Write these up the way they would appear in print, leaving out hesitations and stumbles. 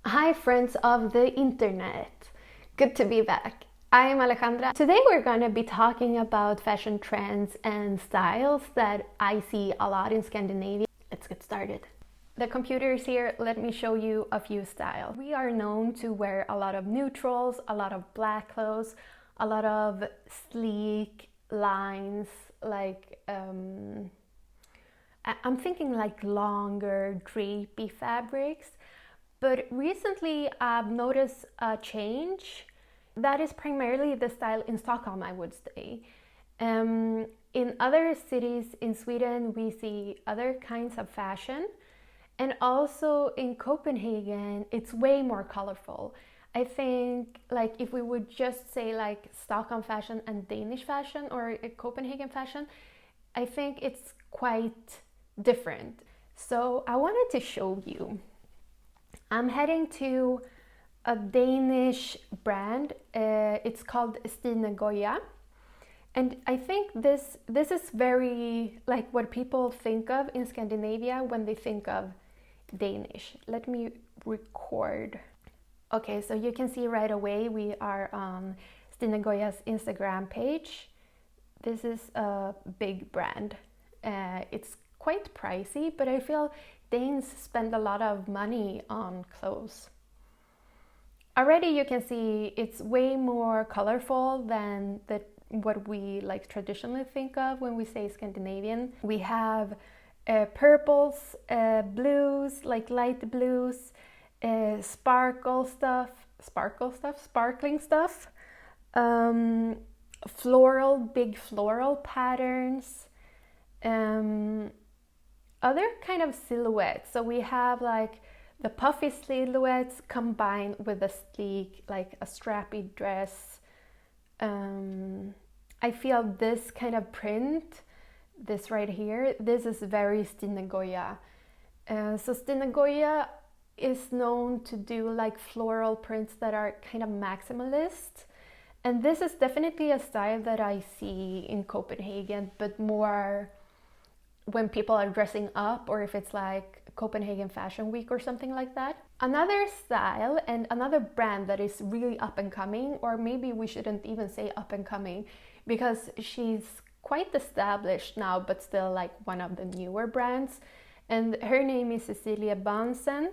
Hi friends of the internet, good to be back. I'm Alejandra. Today we're going to be talking about fashion trends and styles that I see a lot in Scandinavia. Let's get started. The computer is here, let me show you a few styles. We are known to wear a lot of neutrals, a lot of black clothes, a lot of sleek lines, like I'm thinking like longer drapey fabrics. But recently I've noticed a change. That is primarily the style in Stockholm, I would say. In other cities in Sweden, we see other kinds of fashion. And also in Copenhagen, it's way more colorful. I think like if we would just say like Stockholm fashion and Danish fashion or Copenhagen fashion, I think it's quite different. So I wanted to show you. I'm heading to a Danish brand. It's called Stine Goya. And I think this is very like what people think of in Scandinavia when they think of Danish. Let me record. Okay, so you can see right away we are on Stine Goya's Instagram page. This is a big brand. It's quite pricey, but I feel Danes spend a lot of money on clothes. Already you can see it's way more colorful than what we like traditionally think of when we say Scandinavian. We have purples, blues, like light blues, sparkling stuff, big floral patterns, other kind of silhouettes. So we have like the puffy silhouettes combined with a sleek, like a strappy dress. I feel this kind of print, this right here, this is very Stine Goya. So Stine Goya is known to do like floral prints that are kind of maximalist. And this is definitely a style that I see in Copenhagen, but more when people are dressing up or if it's like Copenhagen Fashion Week or something like that. Another style and another brand that is really up and coming, or maybe we shouldn't even say up and coming because she's quite established now, but still like one of the newer brands. And her name is Cecilia Bansen,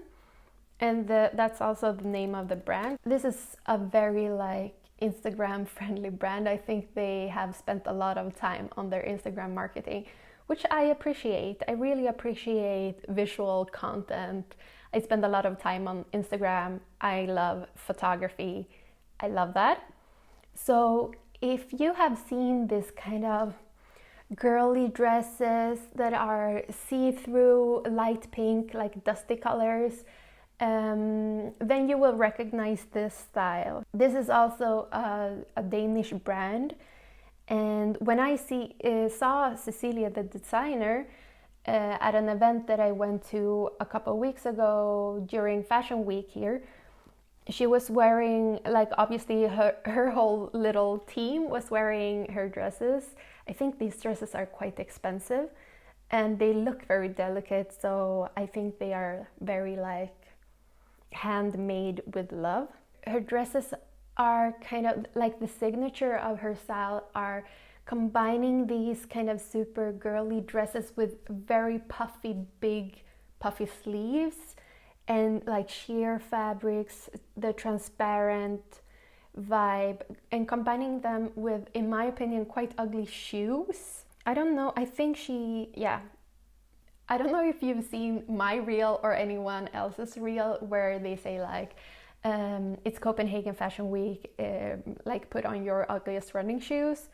and that's also the name of the brand. This is a very like Instagram friendly brand. I think they have spent a lot of time on their Instagram marketing, which I appreciate. I really appreciate visual content. I spend a lot of time on Instagram. I love photography. I love that. So if you have seen this kind of girly dresses that are see-through, light pink, like dusty colors, then you will recognize this style. This is also a Danish brand. And when I saw Cecilia, the designer, at an event that I went to a couple of weeks ago during Fashion Week here, she was wearing, like obviously her whole little team was wearing her dresses. I think these dresses are quite expensive and they look very delicate, so I think they are very like handmade with love. Her dresses are kind of like the signature of her style are combining these kind of super girly dresses with very puffy, big puffy sleeves and like sheer fabrics, the transparent vibe, and combining them with, in my opinion, quite ugly shoes. I don't know, I think I don't know if you've seen my reel or anyone else's reel where they say like, it's Copenhagen Fashion Week, like put on your ugliest running shoes.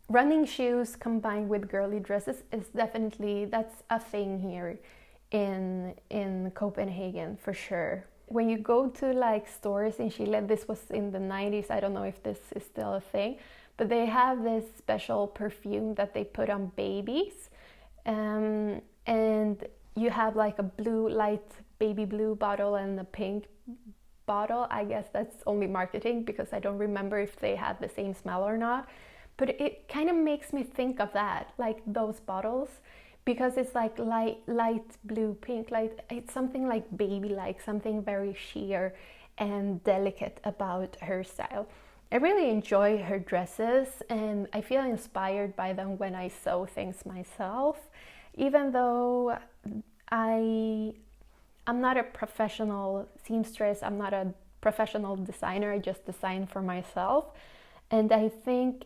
Running shoes combined with girly dresses is definitely, that's a thing here in Copenhagen for sure. When you go to like stores in Chile, this was in the 90s, I don't know if this is still a thing, but they have this special perfume that they put on babies, and you have like a blue, light baby blue bottle and a pink bottle. I guess that's only marketing because I don't remember if they had the same smell or not, but it kind of makes me think of that, like those bottles, because it's like light blue pink, like it's something like baby-like, something very sheer and delicate about her style. I really enjoy her dresses and I feel inspired by them when I sew things myself, even though I'm not a professional seamstress, I'm not a professional designer, I just design for myself. And I think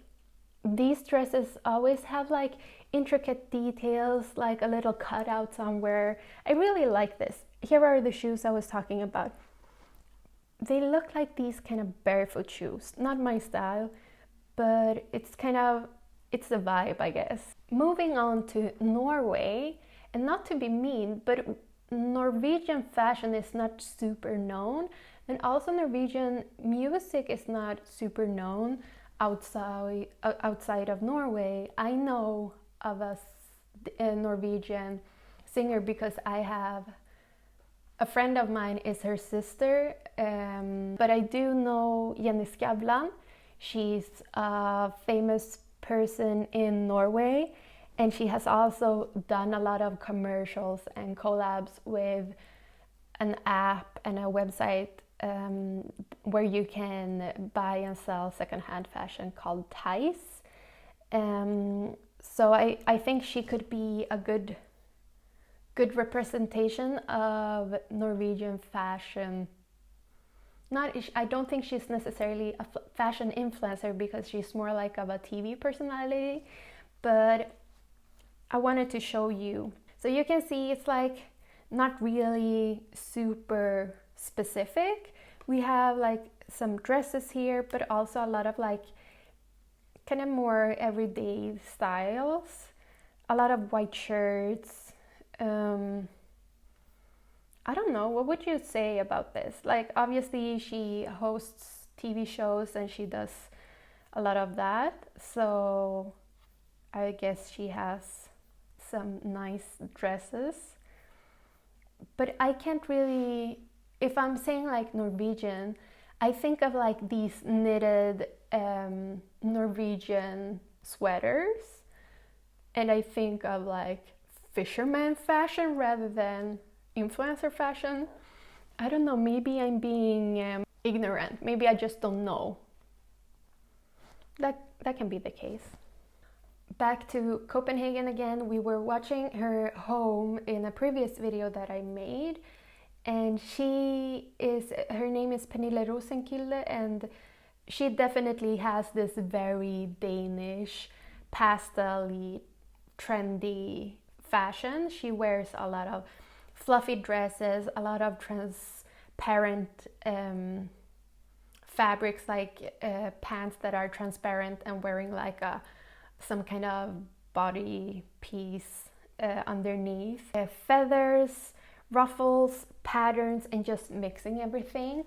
these dresses always have like intricate details, like a little cutout somewhere. I really like this. Here are the shoes I was talking about. They look like these kind of barefoot shoes. Not my style, but it's the vibe, I guess. Moving on to Norway, and not to be mean, but Norwegian fashion is not super known, and also Norwegian music is not super known outside of Norway. I know of a Norwegian singer because I have a friend of mine is her sister, but I do know Jenny Skavlan. She's a famous person in Norway, and she has also done a lot of commercials and collabs with an app and a website where you can buy and sell secondhand fashion called Theis. So I think she could be a good representation of Norwegian fashion. I don't think she's necessarily a fashion influencer because she's more like of a TV personality, but I wanted to show you. So you can see it's like not really super specific. We have like some dresses here, but also a lot of like kind of more everyday styles. A lot of white shirts. I don't know, what would you say about this? Like, obviously she hosts TV shows and she does a lot of that, so I guess she has some nice dresses. But I can't really, if I'm saying like Norwegian, I think of like these knitted Norwegian sweaters, and I think of like fisherman fashion rather than influencer fashion. I don't know, maybe I'm being ignorant. Maybe I just don't know. That can be the case. Back to Copenhagen again. We were watching her home in a previous video that I made, and her name is Pernille Rosenkilde, and she definitely has this very Danish, pastel-y, trendy fashion. She wears a lot of fluffy dresses, a lot of transparent fabrics, like pants that are transparent, and wearing like some kind of body piece underneath. Feathers, ruffles, patterns, and just mixing everything.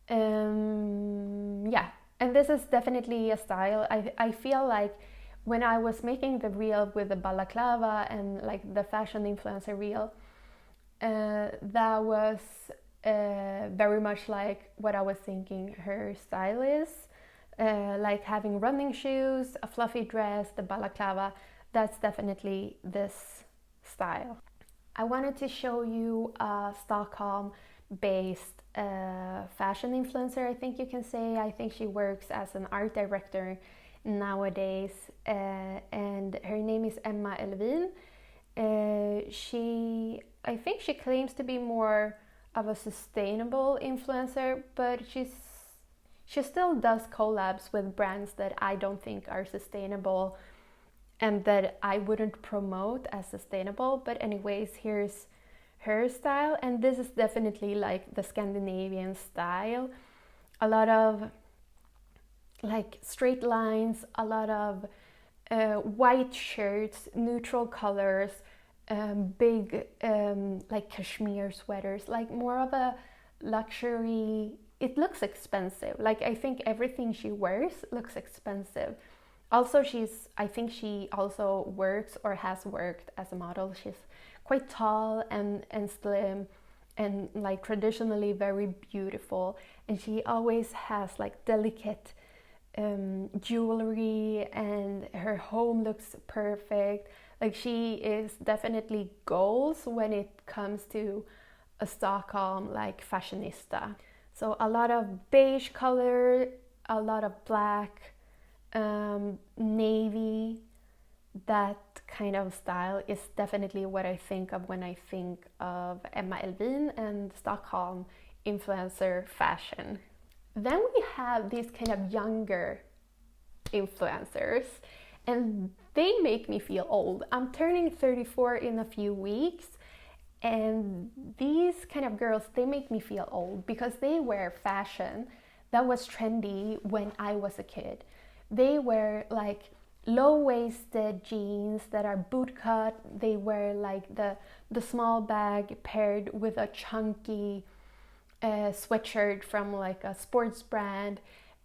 Yeah, and this is definitely a style. I feel like when I was making the reel with the balaclava and like the fashion influencer reel, that was very much like what I was thinking her style is. Like having running shoes, a fluffy dress, the balaclava, that's definitely this style. I wanted to show you a Stockholm-based fashion influencer, I think you can say. I think she works as an art director nowadays, and her name is Emma Elvin. I think she claims to be more of a sustainable influencer, but she still does collabs with brands that I don't think are sustainable and that I wouldn't promote as sustainable. But anyways, here's her style, and this is definitely like the Scandinavian style. A lot of like straight lines, a lot of white shirts, neutral colors, big like cashmere sweaters, like more of a luxury. It looks expensive. Like, I think everything she wears looks expensive. Also, I think she also works or has worked as a model. She's quite tall and slim and like traditionally very beautiful, and she always has like delicate jewelry, and her home looks perfect. Like she is definitely goals when it comes to a Stockholm like fashionista. So a lot of beige color, a lot of black, navy, that kind of style is definitely what I think of when I think of Emma Elvin and Stockholm influencer fashion. Then we have these kind of younger influencers, and they make me feel old. I'm turning 34 in a few weeks, and these kind of girls, they make me feel old because they wear fashion that was trendy when I was a kid. They wear like low-waisted jeans that are bootcut. They wear like the small bag paired with a chunky sweatshirt from like a sports brand,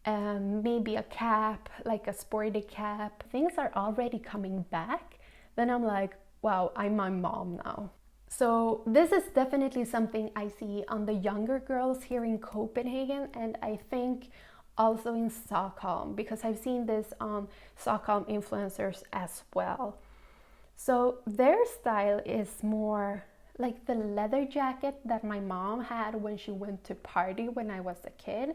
maybe a cap, like a sporty cap. Things are already coming back. Then I'm like, wow, I'm my mom now. So this is definitely something I see on the younger girls here in Copenhagen, and I think also in Stockholm, because I've seen this on Stockholm influencers as well. So their style is more like the leather jacket that my mom had when she went to party when I was a kid,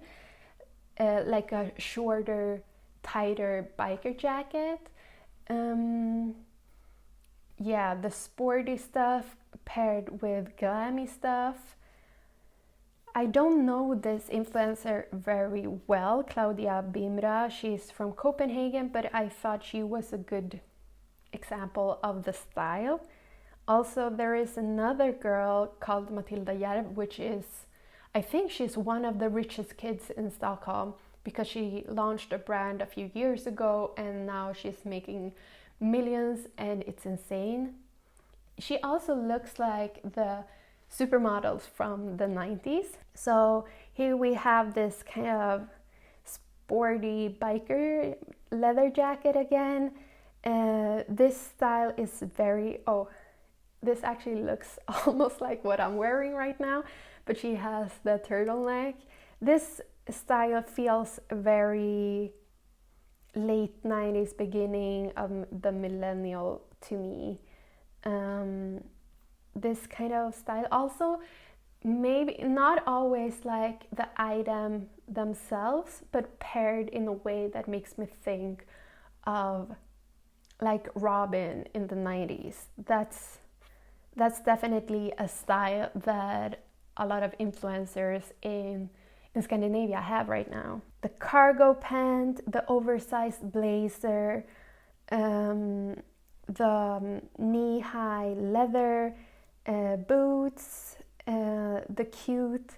like a shorter, tighter biker jacket. Yeah, the sporty stuff paired with glammy stuff. I don't know this influencer very well, Claudia Bimra. She's from Copenhagen, but I thought she was a good example of the style. Also, there is another girl called Matilda Järv, which is, I think she's one of the richest kids in Stockholm, because she launched a brand a few years ago and now she's making millions and it's insane. She also looks like the supermodels from the 90s. So here we have this kind of sporty biker leather jacket again. This style is very, this actually looks almost like what I'm wearing right now, but she has the turtleneck. This style feels very late 90s, beginning of the millennial to me. This kind of style also, maybe not always like the item themselves, but paired in a way that makes me think of like Robin in the 90s. That's definitely a style that a lot of influencers in Scandinavia have right now. The cargo pant, the oversized blazer, the knee-high leather boots, the cute,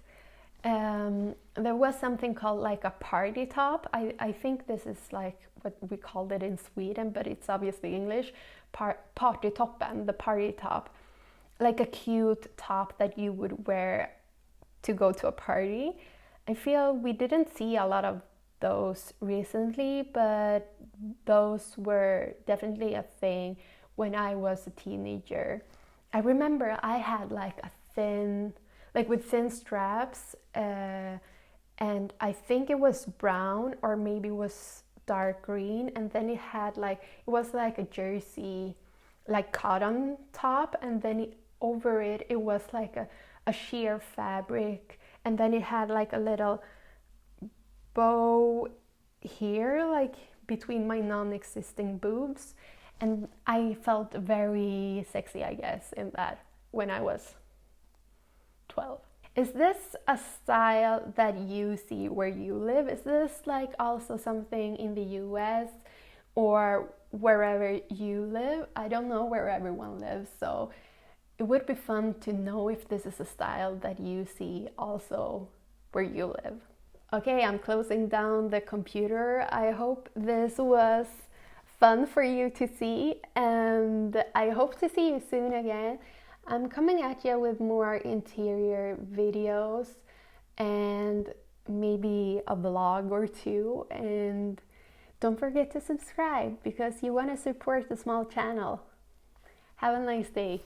there was something called like a party top. I think this is like what we called it in Sweden, but it's obviously English. Party toppen, the party top. Like a cute top that you would wear to go to a party. I feel we didn't see a lot of those recently, but those were definitely a thing when I was a teenager. I remember I had like a thin, like with thin straps, and I think it was brown or maybe it was dark green, and then it had like, it was like a jersey, like cotton top, and then over it was like a sheer fabric, and then it had like a little bow here, like between my non-existing boobs, and I felt very sexy, I guess, in that when I was 12. Is this a style that you see where you live? Is this like also something in the US or wherever you live? I don't know where everyone lives, so it would be fun to know if this is a style that you see also where you live. Okay, I'm closing down the computer. I hope this was fun for you to see, and I hope to see you soon again. I'm coming at you with more interior videos and maybe a vlog or two, and don't forget to subscribe because you want to support the small channel. Have a nice day.